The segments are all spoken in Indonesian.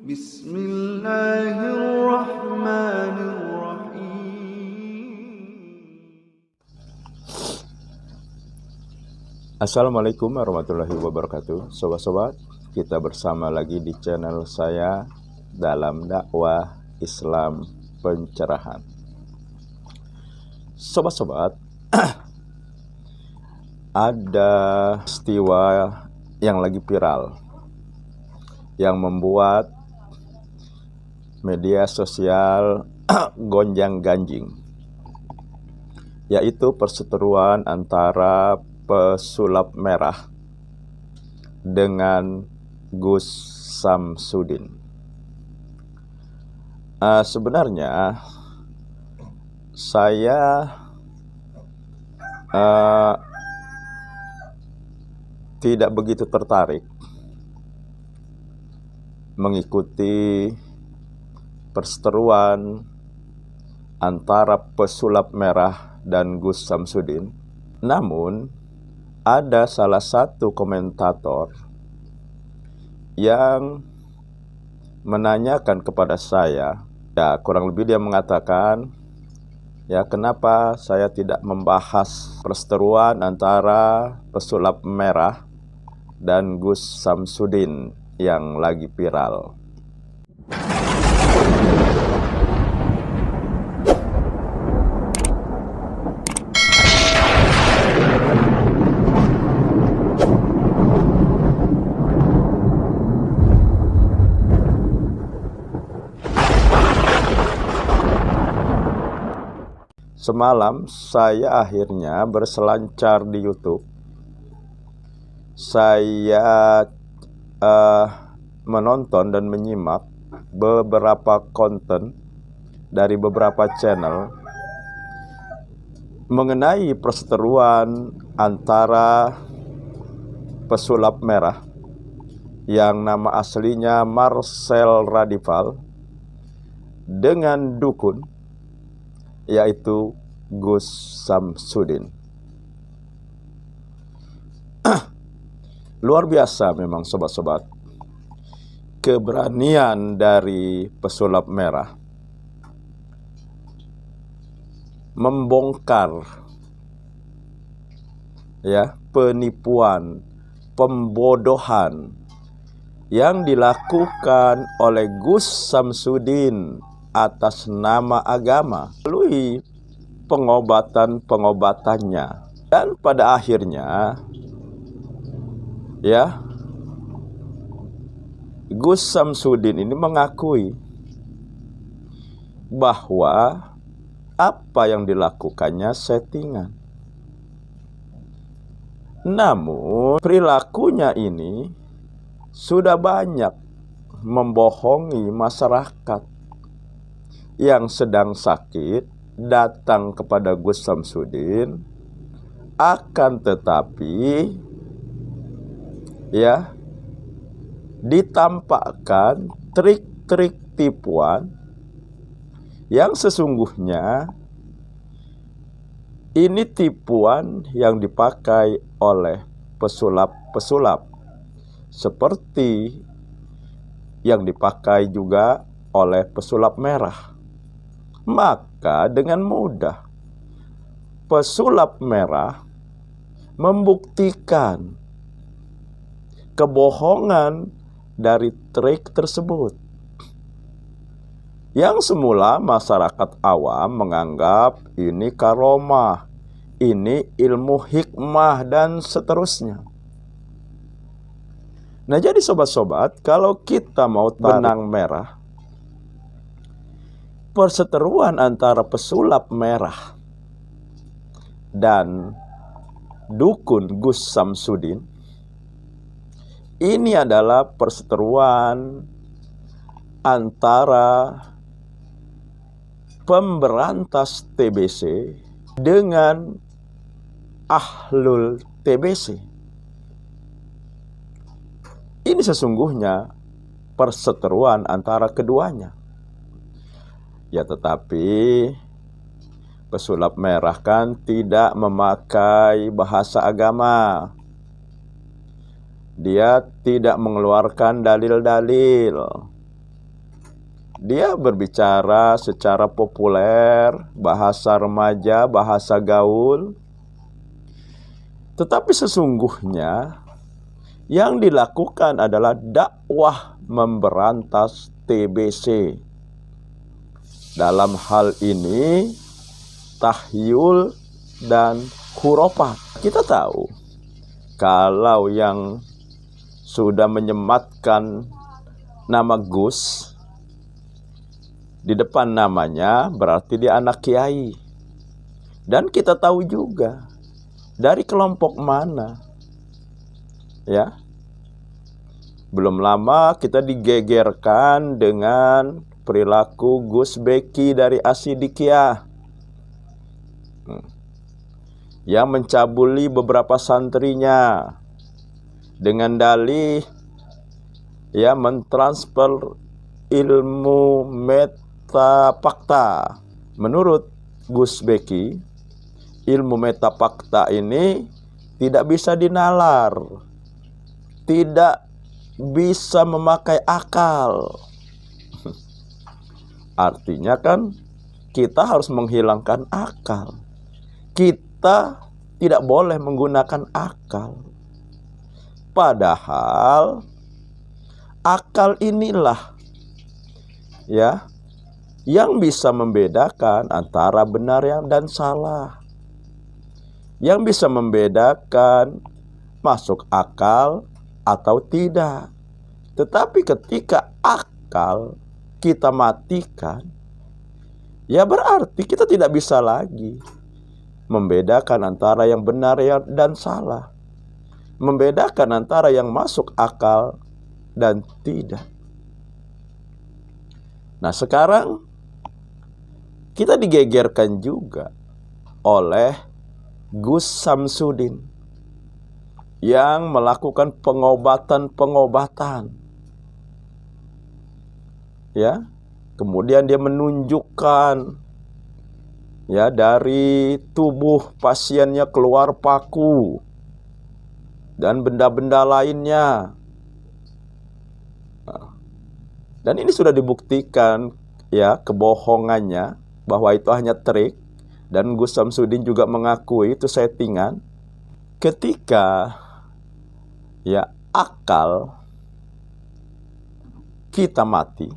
Bismillahirrahmanirrahim. Assalamualaikum warahmatullahi wabarakatuh. Sobat-sobat, kita bersama lagi di channel saya dalam dakwah Islam pencerahan. Sobat-sobat, ada peristiwa yang lagi viral yang membuat media sosial gonjang-ganjing, yaitu perseteruan antara pesulap merah dengan Gus Samsudin. Sebenarnya saya tidak begitu tertarik mengikuti perseteruan antara pesulap merah dan Gus Samsudin. Namun ada salah satu komentator yang menanyakan kepada saya, ya kurang lebih dia mengatakan, ya kenapa saya tidak membahas perseteruan antara pesulap merah dan Gus Samsudin yang lagi viral. Semalam saya akhirnya berselancar di YouTube. Saya menonton dan menyimak beberapa konten dari beberapa channel mengenai perseteruan antara pesulap merah yang nama aslinya Marcel Radival dengan dukun, yaitu Gus Samsudin. Luar biasa memang sobat-sobat, keberanian dari pesulap merah membongkar ya penipuan, pembodohan yang dilakukan oleh Gus Samsudin atas nama agama melalui pengobatan-pengobatannya. Dan pada akhirnya ya Gus Samsudin ini mengakui bahwa apa yang dilakukannya settingan. Namun perilakunya ini sudah banyak membohongi masyarakat yang sedang sakit datang kepada Gus Samsudin, akan tetapi ya ditampakkan trik-trik tipuan yang sesungguhnya ini tipuan yang dipakai oleh pesulap-pesulap seperti yang dipakai juga oleh pesulap merah. Maka dengan mudah pesulap merah membuktikan kebohongan dari trik tersebut. Yang semula masyarakat awam menganggap ini karomah, ini ilmu hikmah, dan seterusnya. Nah jadi sobat-sobat, kalau kita mau benang merah perseteruan antara pesulap merah dan dukun Gus Samsudin, ini adalah perseteruan antara pemberantas TBC dengan ahlul TBC. Ini sesungguhnya perseteruan antara keduanya. Ya tetapi pesulap merah kan tidak memakai bahasa agama. Dia tidak mengeluarkan dalil-dalil. Dia berbicara secara populer, bahasa remaja, bahasa gaul. Tetapi sesungguhnya yang dilakukan adalah dakwah memberantas TBC. Dalam hal ini tahyul dan khurafat. Kita tahu kalau yang sudah menyematkan nama Gus di depan namanya berarti dia anak kiai. Dan kita tahu juga dari kelompok mana. Ya. Belum lama kita digegerkan dengan perilaku Gus Beki dari Asidikiyah yang mencabuli beberapa santrinya dengan dalih mentransfer ilmu metafakta. Menurut Gus Beki, ilmu metafakta ini tidak bisa dinalar, tidak bisa memakai akal. Artinya kan kita harus menghilangkan akal. Kita tidak boleh menggunakan akal. Padahal akal inilah yang bisa membedakan antara benar dan salah. Yang bisa membedakan masuk akal atau tidak. Tetapi ketika akal kita matikan, ya berarti kita tidak bisa lagi membedakan antara yang benar dan salah, membedakan antara yang masuk akal dan tidak. Nah, sekarang kita digegerkan juga oleh Gus Samsudin yang melakukan pengobatan. Kemudian dia menunjukkan dari tubuh pasiennya keluar paku dan benda-benda lainnya. Dan ini sudah dibuktikan kebohongannya, bahwa itu hanya trik, dan Gus Samsudin juga mengakui itu settingan. Ketika akal kita mati,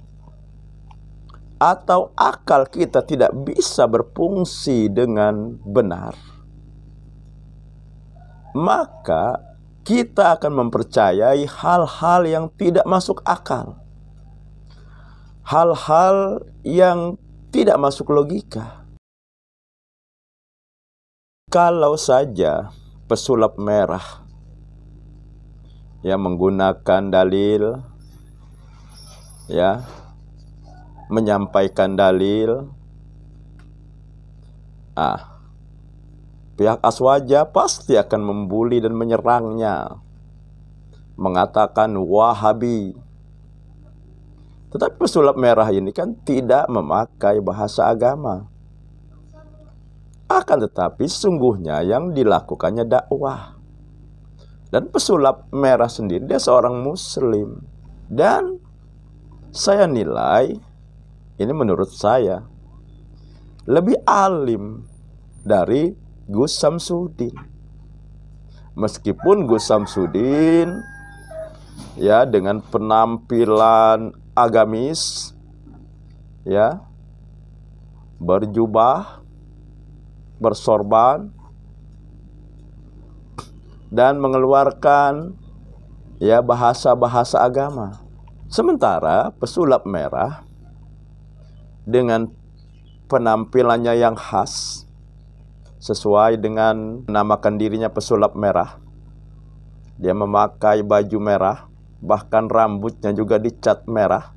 atau akal kita tidak bisa berfungsi dengan benar, maka kita akan mempercayai hal-hal yang tidak masuk akal, hal-hal yang tidak masuk logika. Kalau saja pesulap merah yang menggunakan dalil, menyampaikan dalil, pihak Aswaja pasti akan membuli dan menyerangnya, mengatakan Wahabi. Tetapi pesulap merah ini kan tidak memakai bahasa agama. Akan tetapi sesungguhnya yang dilakukannya dakwah. Dan pesulap merah sendiri dia seorang muslim. Dan saya nilai, ini menurut saya, lebih alim dari Gus Samsudin. Meskipun Gus Samsudin dengan penampilan agamis, berjubah, bersorban, dan mengeluarkan bahasa-bahasa agama. Sementara pesulap merah dengan penampilannya yang khas, sesuai dengan menamakan dirinya pesulap merah. Dia memakai baju merah, bahkan rambutnya juga dicat merah.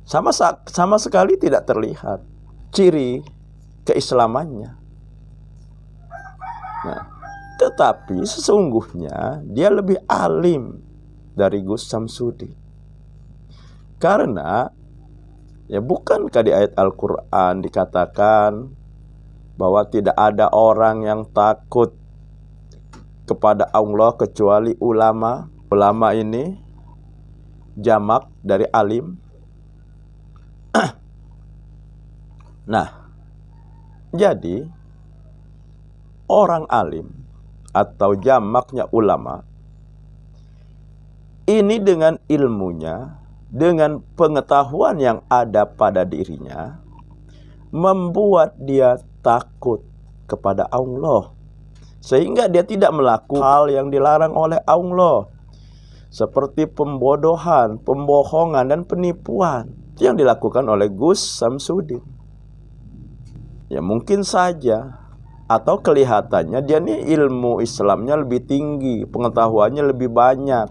Sama sekali tidak terlihat ciri keislamannya. Nah, tetapi sesungguhnya dia lebih alim dari Gus Samsudin. Karena bukankah di ayat Al-Quran dikatakan bahwa tidak ada orang yang takut kepada Allah kecuali ulama. Ulama ini jamak dari alim. Nah, jadi orang alim atau jamaknya ulama ini dengan ilmunya, dengan pengetahuan yang ada pada dirinya, membuat dia takut kepada Allah, sehingga dia tidak melakukan hal yang dilarang oleh Allah, seperti pembodohan, pembohongan, dan penipuan yang dilakukan oleh Gus Samsudin. Ya mungkin saja, atau kelihatannya dia nih ilmu Islamnya lebih tinggi, pengetahuannya lebih banyak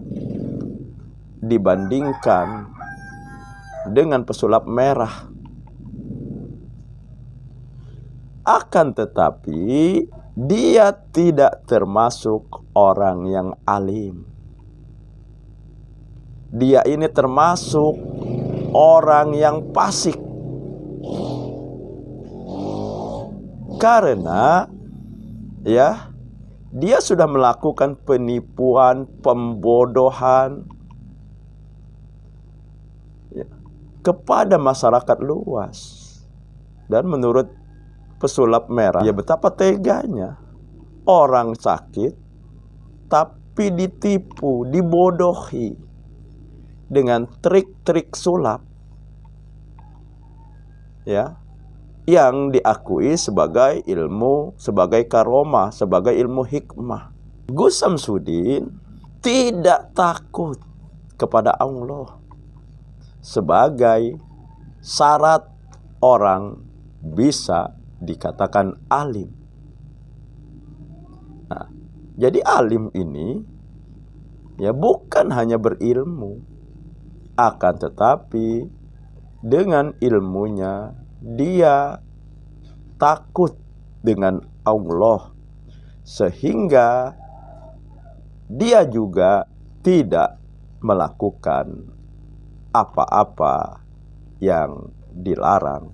dibandingkan dengan pesulap merah. Akan tetapi dia tidak termasuk orang yang alim. Dia ini termasuk orang yang fasik. Karena ya, dia sudah melakukan penipuan, pembodohan ya, kepada masyarakat luas. Dan menurut pesulap merah, ya betapa teganya orang sakit tapi ditipu, dibodohi dengan trik-trik sulap ya, yang diakui sebagai ilmu, sebagai karomah, sebagai ilmu hikmah. Gus Samsudin tidak takut kepada Allah sebagai syarat orang bisa dikatakan alim. Nah, jadi alim ini ya bukan hanya berilmu, akan tetapi dengan ilmunya dia takut dengan Allah, sehingga dia juga tidak melakukan apa-apa yang dilarang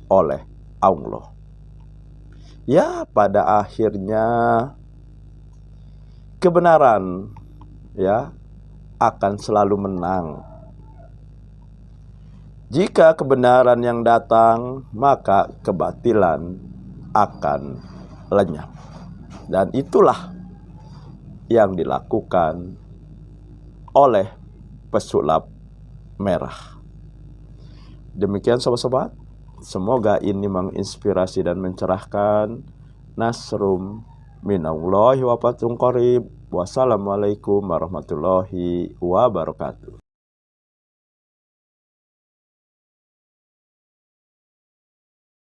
oleh Allah. Ya, pada akhirnya kebenaran ya akan selalu menang. Jika kebenaran yang datang, maka kebatilan akan lenyap. Dan itulah yang dilakukan oleh pesulap merah. Demikian sobat-sobat, semoga ini menginspirasi dan mencerahkan. Nasrum minallahi wa fathun qarib. Wassalamualaikum warahmatullahi wabarakatuh.